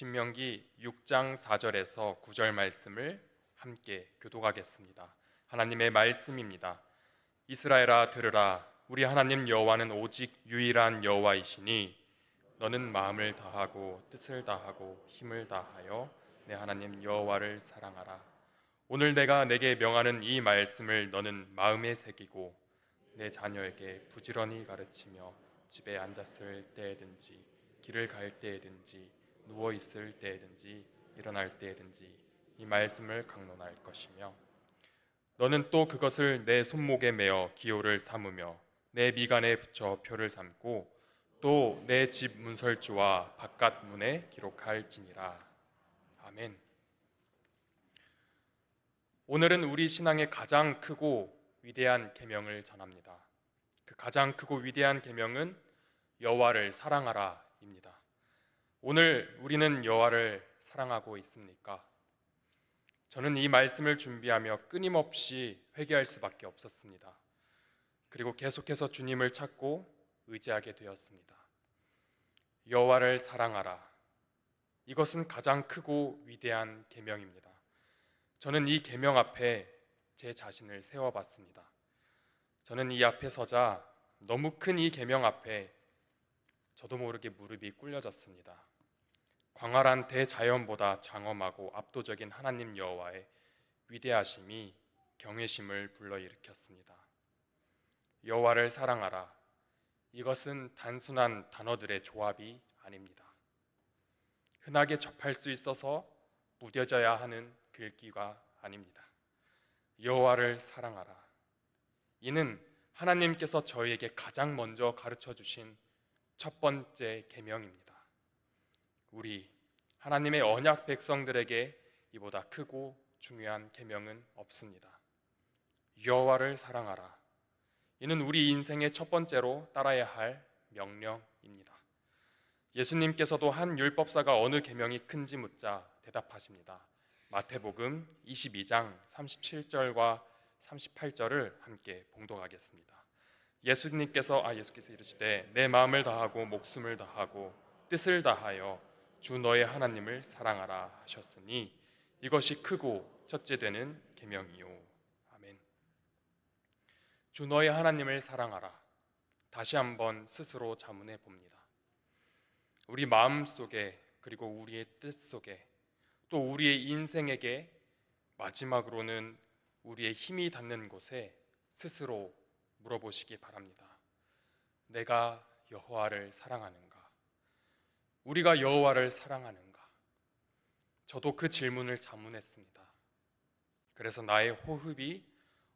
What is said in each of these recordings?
신명기 6장 4절에서 9절 말씀을 함께 교독하겠습니다. 하나님의 말씀입니다. 이스라엘아 들으라. 우리 하나님 여호와는 오직 유일한 여호와이시니 너는 마음을 다하고 뜻을 다하고 힘을 다하여 내 하나님 여호와를 사랑하라. 오늘 내가 내게 명하는 이 말씀을 너는 마음에 새기고 내 자녀에게 부지런히 가르치며 집에 앉았을 때에든지 길을 갈 때에든지 누워 있을 때에든지 일어날 때에든지 이 말씀을 강론할 것이며 너는 또 그것을 내 손목에 매어 기호를 삼으며 내 미간에 붙여 표를 삼고 또 내 집 문설주와 바깥 문에 기록할지니라. 아멘. 오늘은 우리 신앙의 가장 크고 위대한 계명을 전합니다. 그 가장 크고 위대한 계명은 여호와를 사랑하라입니다. 오늘 우리는 여호와를 사랑하고 있습니까? 저는 이 말씀을 준비하며 끊임없이 회개할 수밖에 없었습니다. 그리고 계속해서 주님을 찾고 의지하게 되었습니다. 여호와를 사랑하라. 이것은 가장 크고 위대한 계명입니다. 저는 이 계명 앞에 제 자신을 세워봤습니다. 저는 이 앞에 서자 너무 큰 이 계명 앞에 저도 모르게 무릎이 꿇려졌습니다. 광활한 대자연보다 장엄하고 압도적인 하나님 여호와의 위대하심이 경외심을 불러일으켰습니다. 여호와를 사랑하라. 이것은 단순한 단어들의 조합이 아닙니다. 흔하게 접할 수 있어서 무뎌져야 하는 글귀가 아닙니다. 여호와를 사랑하라. 이는 하나님께서 저희에게 가장 먼저 가르쳐 주신 첫 번째 계명입니다. 우리 하나님의 언약 백성들에게 이보다 크고 중요한 계명은 없습니다. 여호와를 사랑하라. 이는 우리 인생의 첫 번째로 따라야 할 명령입니다. 예수님께서도 한 율법사가 어느 계명이 큰지 묻자 대답하십니다. 마태복음 22장 37절과 38절을 함께 봉독하겠습니다. 예수께서 이르시되 내 마음을 다하고 목숨을 다하고 뜻을 다하여 주 너의 하나님을 사랑하라 하셨으니 이것이 크고 첫째 되는 계명이요. 아멘. 주 너의 하나님을 사랑하라. 다시 한번 스스로 자문해 봅니다. 우리 마음 속에 그리고 우리의 뜻 속에 또 우리의 인생에게 마지막으로는 우리의 힘이 닿는 곳에 스스로 물어보시기 바랍니다. 내가 여호와를 사랑하는가? 우리가 여호와를 사랑하는가? 저도 그 질문을 자문했습니다. 그래서 나의 호흡이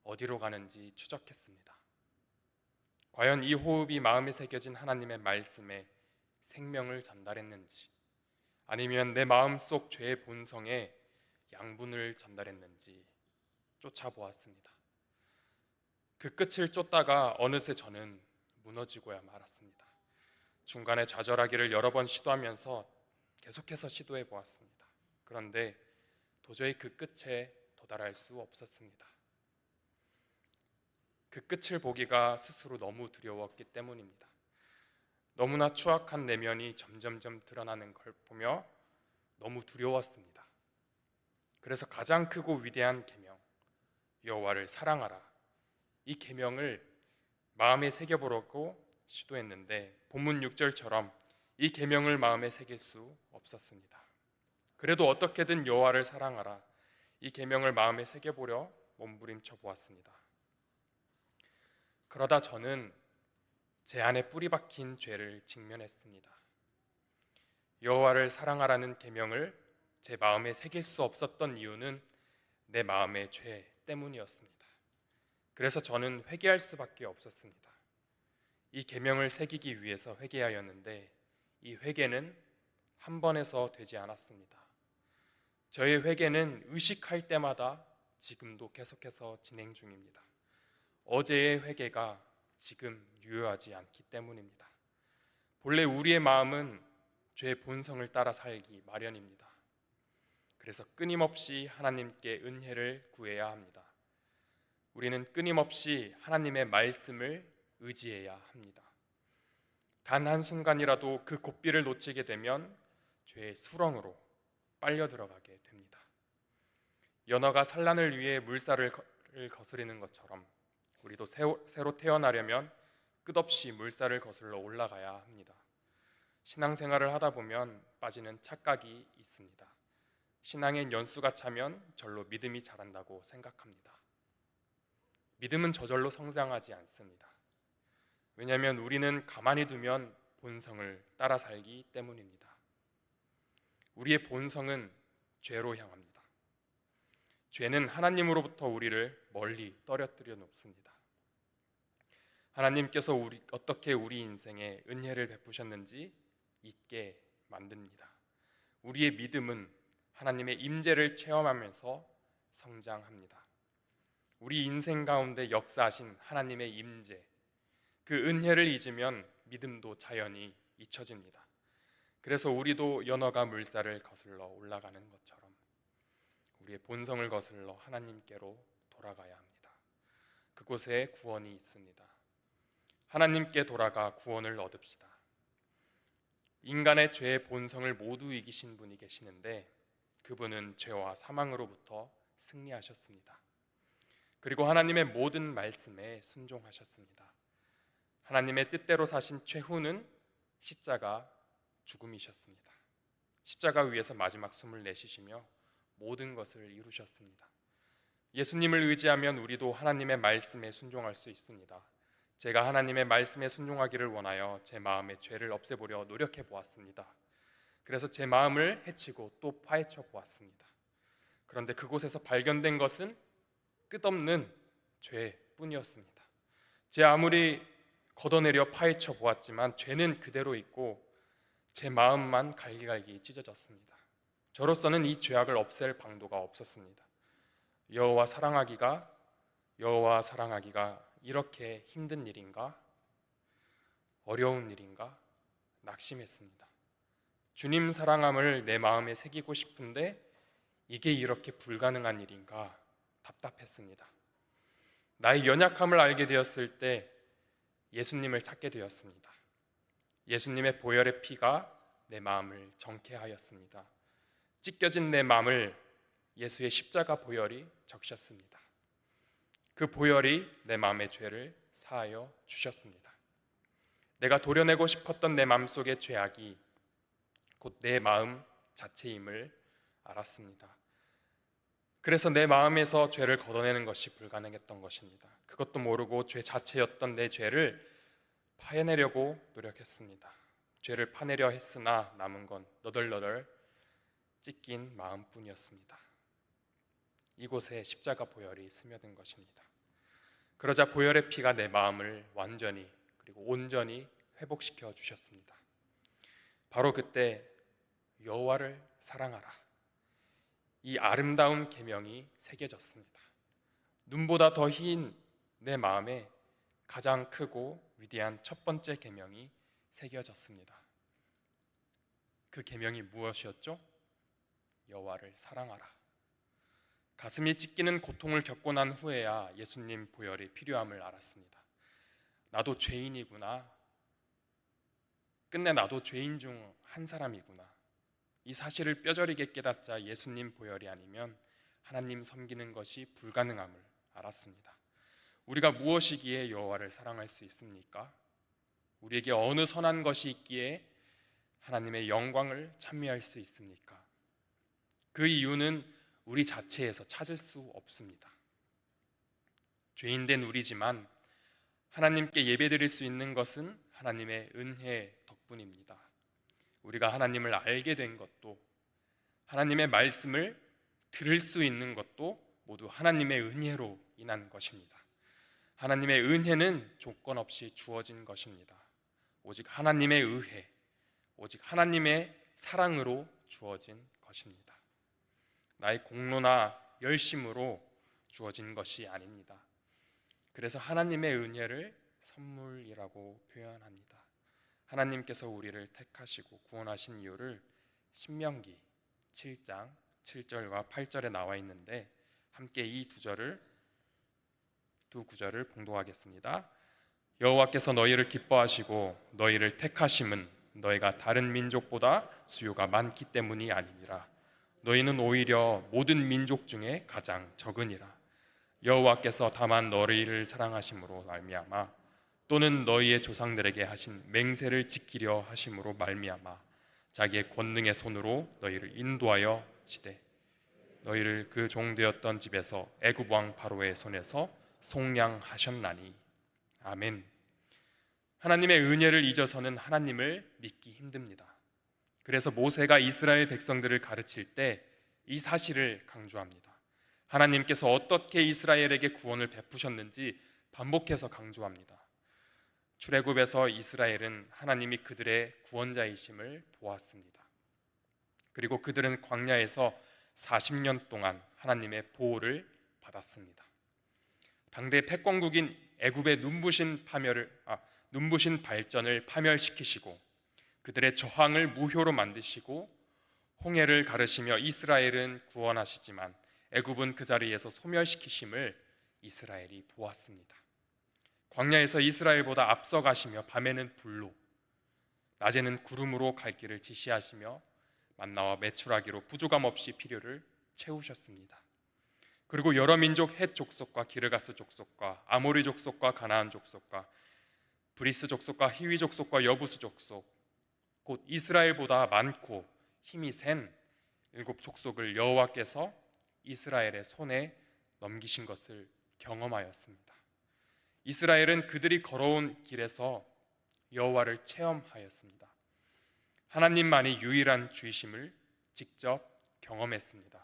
어디로 가는지 추적했습니다. 과연 이 호흡이 마음에 새겨진 하나님의 말씀에 생명을 전달했는지 아니면 내 마음속 죄의 본성에 양분을 전달했는지 쫓아보았습니다. 그 끝을 쫓다가 어느새 저는 무너지고야 말았습니다. 중간에 좌절하기를 여러 번 시도하면서 계속해서 시도해 보았습니다. 그런데 도저히 그 끝에 도달할 수 없었습니다. 그 끝을 보기가 스스로 너무 두려웠기 때문입니다. 너무나 추악한 내면이 점점점 드러나는 걸 보며 너무 두려웠습니다. 그래서 가장 크고 위대한 계명, 여호와를 사랑하라. 이 계명을 마음에 새겨보려고 시도했는데 본문 6절처럼 이 계명을 마음에 새길 수 없었습니다. 그래도 어떻게든 여호와를 사랑하라. 이 계명을 마음에 새겨보려 몸부림쳐 보았습니다. 그러다 저는 제 안에 뿌리 박힌 죄를 직면했습니다. 여호와를 사랑하라는 계명을 제 마음에 새길 수 없었던 이유는 내 마음의 죄 때문이었습니다. 그래서 저는 회개할 수밖에 없었습니다. 이 계명을 새기기 위해서 회개하였는데 이 회개는 한 번에서 되지 않았습니다. 저의 회개는 의식할 때마다 지금도 계속해서 진행 중입니다. 어제의 회개가 지금 유효하지 않기 때문입니다. 본래 우리의 마음은 죄의 본성을 따라 살기 마련입니다. 그래서 끊임없이 하나님께 은혜를 구해야 합니다. 우리는 끊임없이 하나님의 말씀을 의지해야 합니다. 단 한순간이라도 그 고삐를 놓치게 되면 죄의 수렁으로 빨려 들어가게 됩니다. 연어가 산란을 위해 물살을 거스르는 것처럼 우리도 새로 태어나려면 끝없이 물살을 거슬러 올라가야 합니다. 신앙생활을 하다 보면 빠지는 착각이 있습니다. 신앙엔 연수가 차면 절로 믿음이 자란다고 생각합니다. 믿음은 저절로 성장하지 않습니다. 왜냐하면 우리는 가만히 두면 본성을 따라 살기 때문입니다. 우리의 본성은 죄로 향합니다. 죄는 하나님으로부터 우리를 멀리 떨어뜨려 놓습니다. 하나님께서 어떻게 우리 인생에 은혜를 베푸셨는지 잊게 만듭니다. 우리의 믿음은 하나님의 임재를 체험하면서 성장합니다. 우리 인생 가운데 역사하신 하나님의 임재, 그 은혜를 잊으면 믿음도 자연히 잊혀집니다. 그래서 우리도 연어가 물살을 거슬러 올라가는 것처럼 우리의 본성을 거슬러 하나님께로 돌아가야 합니다. 그곳에 구원이 있습니다. 하나님께 돌아가 구원을 얻읍시다. 인간의 죄의 본성을 모두 이기신 분이 계시는데 그분은 죄와 사망으로부터 승리하셨습니다. 그리고 하나님의 모든 말씀에 순종하셨습니다. 하나님의 뜻대로 사신 최후는 십자가 죽음이셨습니다. 십자가 위에서 마지막 숨을 내쉬시며 모든 것을 이루셨습니다. 예수님을 의지하면 우리도 하나님의 말씀에 순종할 수 있습니다. 제가 하나님의 말씀에 순종하기를 원하여 제 마음의 죄를 없애보려 노력해 보았습니다. 그래서 제 마음을 해치고 또 파헤쳐 보았습니다. 그런데 그곳에서 발견된 것은 끝없는 죄뿐이었습니다. 제 아무리 걷어내려 파헤쳐 보았지만 죄는 그대로 있고 제 마음만 갈기갈기 찢어졌습니다. 저로서는 이 죄악을 없앨 방도가 없었습니다. 여호와 사랑하기가 이렇게 힘든 일인가? 어려운 일인가? 낙심했습니다. 주님 사랑함을 내 마음에 새기고 싶은데 이게 이렇게 불가능한 일인가? 답답했습니다. 나의 연약함을 알게 되었을 때 예수님을 찾게 되었습니다. 예수님의 보혈의 피가 내 마음을 정케하였습니다. 찢겨진 내 마음을 예수의 십자가 보혈이 적셨습니다. 그 보혈이 내 마음의 죄를 사하여 주셨습니다. 내가 도려내고 싶었던 내 마음속의 죄악이 곧 내 마음 자체임을 알았습니다. 그래서 내 마음에서 죄를 걷어내는 것이 불가능했던 것입니다. 그것도 모르고 죄 자체였던 내 죄를 파해내려고 노력했습니다. 죄를 파내려 했으나 남은 건 너덜너덜 찢긴 마음뿐이었습니다. 이곳에 십자가 보혈이 스며든 것입니다. 그러자 보혈의 피가 내 마음을 완전히 그리고 온전히 회복시켜 주셨습니다. 바로 그때 여호와를 사랑하라, 이 아름다운 계명이 새겨졌습니다. 눈보다 더 흰 내 마음에 가장 크고 위대한 첫 번째 계명이 새겨졌습니다. 그 계명이 무엇이었죠? 여호와를 사랑하라. 가슴이 찢기는 고통을 겪고 난 후에야 예수님 보혈이 필요함을 알았습니다. 나도 죄인이구나. 끝내 나도 죄인 중 한 사람이구나. 이 사실을 뼈저리게 깨닫자 예수님 보혈이 아니면 하나님 섬기는 것이 불가능함을 알았습니다. 우리가 무엇이기에 여호와를 사랑할 수 있습니까? 우리에게 어느 선한 것이 있기에 하나님의 영광을 찬미할 수 있습니까? 그 이유는 우리 자체에서 찾을 수 없습니다. 죄인된 우리지만 하나님께 예배드릴 수 있는 것은 하나님의 은혜 덕분입니다. 우리가 하나님을 알게 된 것도, 하나님의 말씀을 들을 수 있는 것도 모두 하나님의 은혜로 인한 것입니다. 하나님의 은혜는 조건 없이 주어진 것입니다. 오직 하나님의 의혜, 오직 하나님의 사랑으로 주어진 것입니다. 나의 공로나 열심으로 주어진 것이 아닙니다. 그래서 하나님의 은혜를 선물이라고 표현합니다. 하나님께서 우리를 택하시고 구원하신 이유를 신명기 7장 7절과 8절에 나와 있는데 함께 이 두 구절을 봉독하겠습니다. 여호와께서 너희를 기뻐하시고 너희를 택하심은 너희가 다른 민족보다 수요가 많기 때문이 아니니라. 너희는 오히려 모든 민족 중에 가장 적으니라. 여호와께서 다만 너희를 사랑하심으로 말미암아 또는 너희의 조상들에게 하신 맹세를 지키려 하심으로 말미암아 자기의 권능의 손으로 너희를 인도하여 시되 너희를 그 종되었던 집에서 애굽 왕 바로의 손에서 속량하셨나니. 아멘. 하나님의 은혜를 잊어서는 하나님을 믿기 힘듭니다. 그래서 모세가 이스라엘 백성들을 가르칠 때 이 사실을 강조합니다. 하나님께서 어떻게 이스라엘에게 구원을 베푸셨는지 반복해서 강조합니다. 출애굽에서 이스라엘은 하나님이 그들의 구원자이심을 보았습니다. 그리고 그들은 광야에서 40년 동안 하나님의 보호를 받았습니다. 당대 패권국인 애굽의 눈부신 발전을 파멸시키시고 그들의 저항을 무효로 만드시고 홍해를 가르시며 이스라엘은 구원하시지만 애굽은 그 자리에서 소멸시키심을 이스라엘이 보았습니다. 광야에서 이스라엘보다 앞서가시며 밤에는 불로, 낮에는 구름으로 갈 길을 지시하시며 만나와 메추라기로 부족함 없이 필요를 채우셨습니다. 그리고 여러 민족 헷 족속과 기르가스 족속과 아모리 족속과 가나안 족속과 브리스 족속과 히위 족속과 여부스 족속, 곧 이스라엘보다 많고 힘이 센 7족속을 여호와께서 이스라엘의 손에 넘기신 것을 경험하였습니다. 이스라엘은 그들이 걸어온 길에서 여호와를 체험하였습니다. 하나님만이 유일한 주이심을 직접 경험했습니다.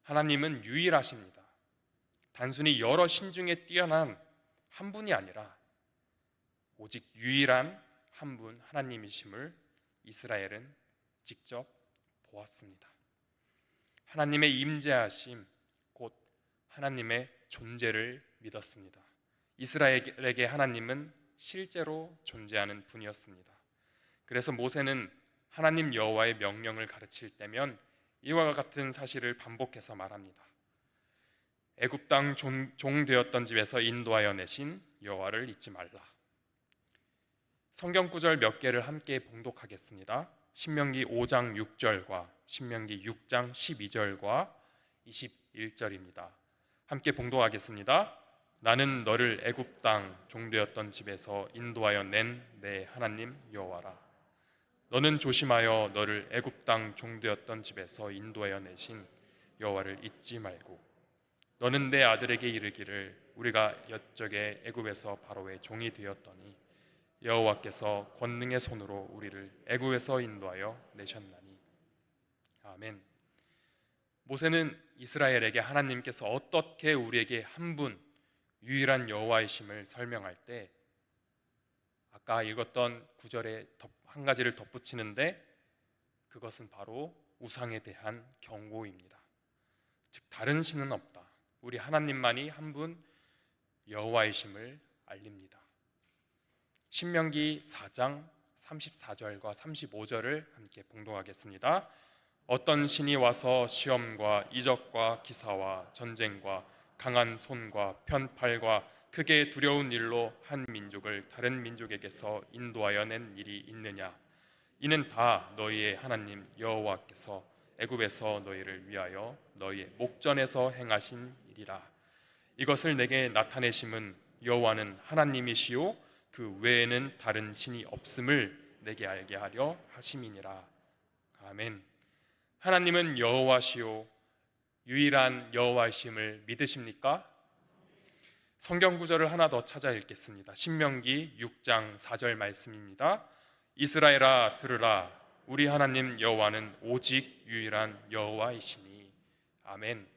하나님은 유일하십니다. 단순히 여러 신 중에 뛰어난 한 분이 아니라 오직 유일한 한 분 하나님이심을 이스라엘은 직접 보았습니다. 하나님의 임재하심, 곧 하나님의 존재를 믿었습니다. 이스라엘에게 하나님은 실제로 존재하는 분이었습니다. 그래서 모세는 하나님 여호와의 명령을 가르칠 때면 이와 같은 사실을 반복해서 말합니다. 애굽 땅 종 되었던 집에서 인도하여 내신 여호와를 잊지 말라. 성경 구절 몇 개를 함께 봉독하겠습니다. 신명기 5장 6절과 신명기 6장 12절과 21절입니다. 함께 봉독하겠습니다. 나는 너를 애굽 땅 종되었던 집에서 인도하여 낸 내 하나님 여호와라. 너는 조심하여 너를 애굽 땅 종되었던 집에서 인도하여 내신 여호와를 잊지 말고 너는 내 아들에게 이르기를 우리가 옛적에 애굽에서 바로의 종이 되었더니 여호와께서 권능의 손으로 우리를 애굽에서 인도하여 내셨나니. 아멘. 모세는 이스라엘에게 하나님께서 어떻게 우리에게 한 분 유일한 여호와이심을 설명할 때 아까 읽었던 구절에 한 가지를 덧붙이는데 그것은 바로 우상에 대한 경고입니다. 즉 다른 신은 없다. 우리 하나님만이 한 분 여호와이심을 알립니다. 신명기 4장 34절과 35절을 함께 봉독하겠습니다. 어떤 신이 와서 시험과 이적과 기사와 전쟁과 강한 손과 편팔과 크게 두려운 일로 한 민족을 다른 민족에게서 인도하여 낸 일이 있느냐? 이는 다 너희의 하나님 여호와께서 애굽에서 너희를 위하여 너희의 목전에서 행하신 일이라. 이것을 내게 나타내심은 여호와는 하나님이시요 그 외에는 다른 신이 없음을 내게 알게 하려 하심이니라. 아멘. 하나님은 여호와시요 유일한 여호와이심을 믿으십니까? 성경 구절을 하나 더 찾아 읽겠습니다. 신명기 6장 4절 말씀입니다. 이스라엘아 들으라. 우리 하나님 여호와는 오직 유일한 여호와이시니. 아멘.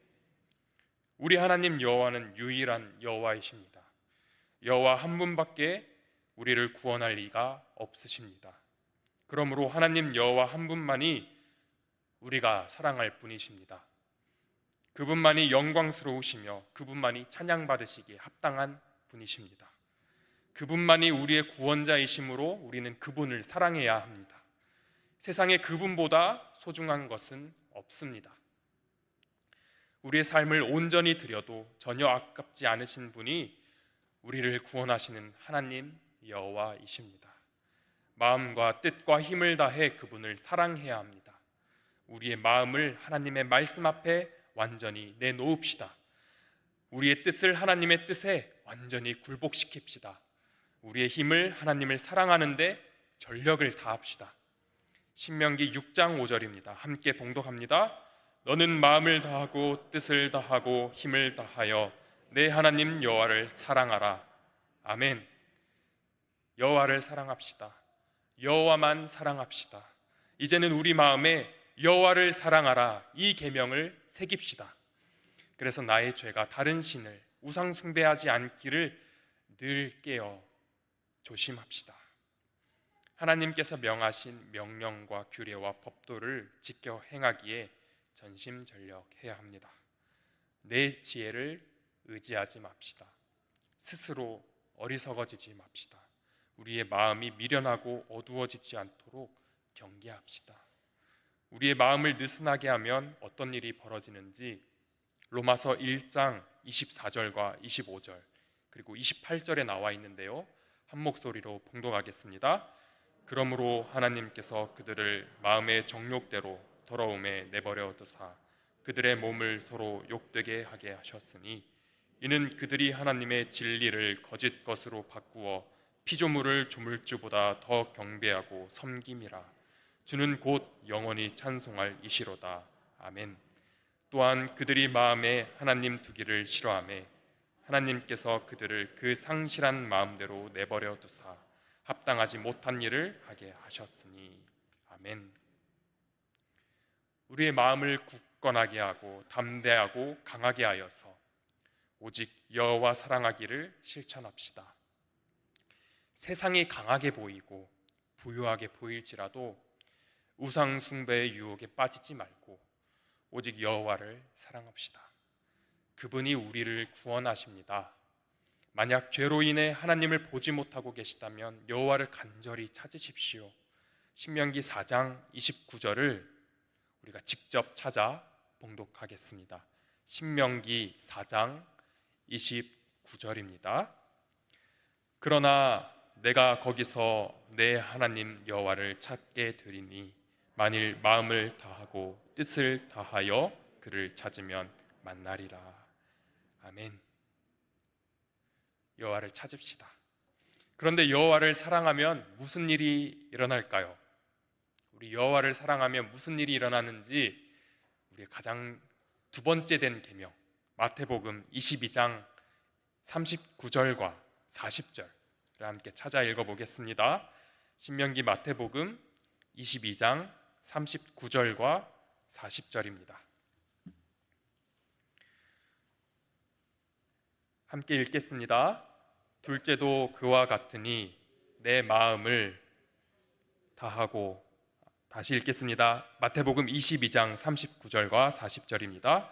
우리 하나님 여호와는 유일한 여호와이십니다. 여호와 한 분밖에 우리를 구원할 리가 없으십니다. 그러므로 하나님 여호와 한 분만이 우리가 사랑할 분이십니다. 그분만이 영광스러우시며 그분만이 찬양받으시기에 합당한 분이십니다. 그분만이 우리의 구원자이심으로 우리는 그분을 사랑해야 합니다. 세상에 그분보다 소중한 것은 없습니다. 우리의 삶을 온전히 드려도 전혀 아깝지 않으신 분이 우리를 구원하시는 하나님 여호와이십니다. 마음과 뜻과 힘을 다해 그분을 사랑해야 합니다. 우리의 마음을 하나님의 말씀 앞에 완전히 내놓읍시다. 우리의 뜻을 하나님의 뜻에 완전히 굴복시킵시다. 우리의 힘을 하나님을 사랑하는데 전력을 다합시다. 신명기 6장 5절입니다. 함께 봉독합니다. 너는 마음을 다하고 뜻을 다하고 힘을 다하여 내 하나님 여호와를 사랑하라. 아멘. 여호와를 사랑합시다. 여호와만 사랑합시다. 이제는 우리 마음에 여호와를 사랑하라 이 계명을 새깁시다. 그래서 나의 죄가 다른 신을 우상 숭배하지 않기를 늘 깨어 조심합시다. 하나님께서 명하신 명령과 규례와 법도를 지켜 행하기에 전심전력해야 합니다. 내 지혜를 의지하지 맙시다. 스스로 어리석어지지 맙시다. 우리의 마음이 미련하고 어두워지지 않도록 경계합시다. 우리의 마음을 느슨하게 하면 어떤 일이 벌어지는지 로마서 1장 24절과 25절 그리고 28절에 나와 있는데요, 한 목소리로 봉독하겠습니다. 그러므로 하나님께서 그들을 마음의 정욕대로 더러움에 내버려 두사 그들의 몸을 서로 욕되게 하게 하셨으니 이는 그들이 하나님의 진리를 거짓 것으로 바꾸어 피조물을 조물주보다 더 경배하고 섬김이라. 주는 곧 영원히 찬송할 이시로다. 아멘. 또한 그들이 마음에 하나님 두기를 싫어하며 하나님께서 그들을 그 상실한 마음대로 내버려 두사 합당하지 못한 일을 하게 하셨으니. 아멘. 우리의 마음을 굳건하게 하고 담대하고 강하게 하여서 오직 여호와 사랑하기를 실천합시다. 세상이 강하게 보이고 부유하게 보일지라도 우상 숭배의 유혹에 빠지지 말고 오직 여호와를 사랑합시다. 그분이 우리를 구원하십니다. 만약 죄로 인해 하나님을 보지 못하고 계시다면 여호와를 간절히 찾으십시오. 신명기 4장 29절을 우리가 직접 찾아 봉독하겠습니다. 신명기 4장 29절입니다. 그러나 내가 거기서 내 하나님 여호와를 찾게 되리니 만일 마음을 다하고 뜻을 다하여 그를 찾으면 만나리라. 아멘. 여호와를 찾읍시다. 그런데 여호와를 사랑하면 무슨 일이 일어날까요? 우리 여호와를 사랑하면 무슨 일이 일어나는지 우리의 가장 두 번째 된 계명 마태복음 22장 39절과 40절을 함께 찾아 읽어보겠습니다. 신명기 마태복음 22장 39절과 40절입니다. 함께 읽겠습니다. 둘째도 그와 같으니 내 마음을 다하고, 다시 읽겠습니다. 마태복음 22장 39절과 40절입니다.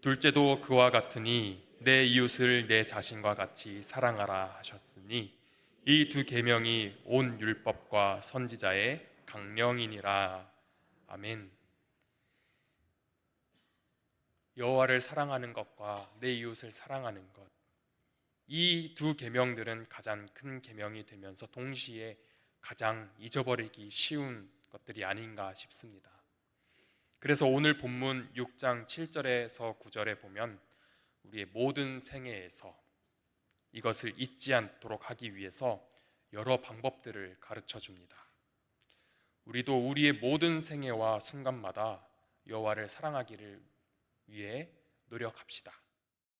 둘째도 그와 같으니 내 이웃을 내 자신과 같이 사랑하라 하셨으니 이 두 계명이 온 율법과 선지자의 강령이니라. 아멘. 여호와를 사랑하는 것과 내 이웃을 사랑하는 것, 이 두 계명들은 가장 큰 계명이 되면서 동시에 가장 잊어버리기 쉬운 것들이 아닌가 싶습니다. 그래서 오늘 본문 6장 7절에서 9절에 보면 우리의 모든 생애에서 이것을 잊지 않도록 하기 위해서 여러 방법들을 가르쳐 줍니다. 우리도 우리의 모든 생애와 순간마다 여호와를 사랑하기를 위해 노력합시다.